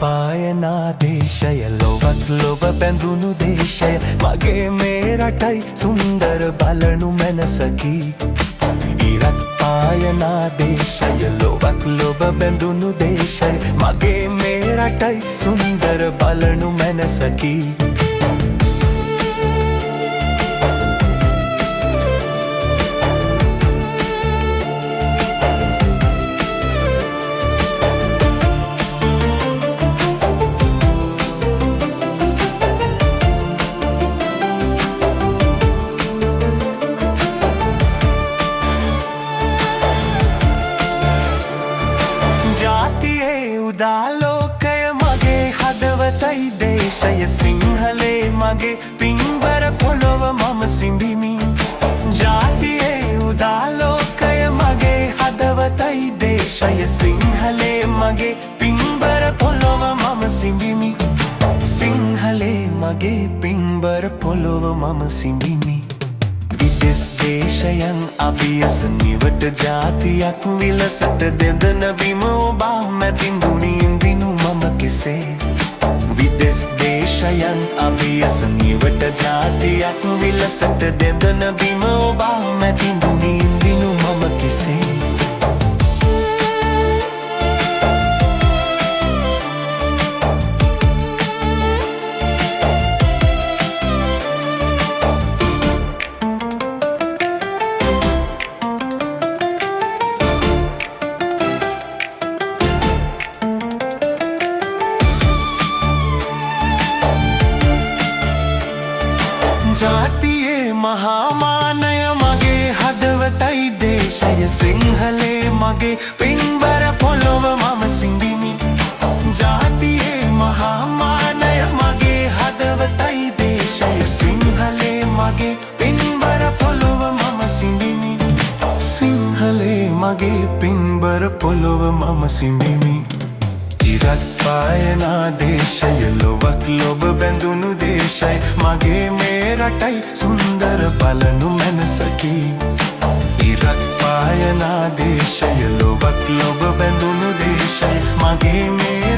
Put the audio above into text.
පායනා දේශය ලොවක් ලොබ බැඳුණු දේශය මගේ මේ රටයි සුන්දර බලනු මැනසකි ඉරක් පායනා දේශය ලොවක් ලොබ බැඳුණු දේශය මගේ මේ රටයි සුන්දර බලනු මැනසකි උදාලෝකය මගේ හදවතයි දේශය සිංහලේ මගේ පින්බර පොළොව මම සිඹිමි ජාතියේ උදාලෝකය මගේ හදවතයි දේශය සිංහලේ මගේ පින්බර පොළොව මම සිඹිමි සිංහලේ මගේ පින්බර පොළොව මම සිඹිමි විදෙස් දේශයන් අභියස නිවට ජාතියක් විලසට දෙදන බිම ඔබා මැතින් දුනින්දිනු මම කෙසේ විදෙස් දේශයන් අභියස නිවට ජාතියක් විලසට දෙදන බිම ඔබා මැතින් දුනින්දිනු මම කෙසේ ජාතියේ මහාමානය මගේ හදවතයි දේශය සිංහලේ මගේ පින්බර පොළොව මම සිඹිමි ජාතියේ මහාමානය මගේ හදවතයි දේශය සිංහලේ මගේ පින්බර පොළොව මම සිඹිමි සිංහලේ මගේ පින්බර පොළොව මම සිඹිමි ඉරක් පායනා දේශය ලොවක් ලොබ බැඳුණු දේශය මගේ මේ රටයි සුන්දර බලනු මැනසකි ඉරක් පායනා දේශය ලොවක් ලොබ බැඳුණු දේශය මගේ මේ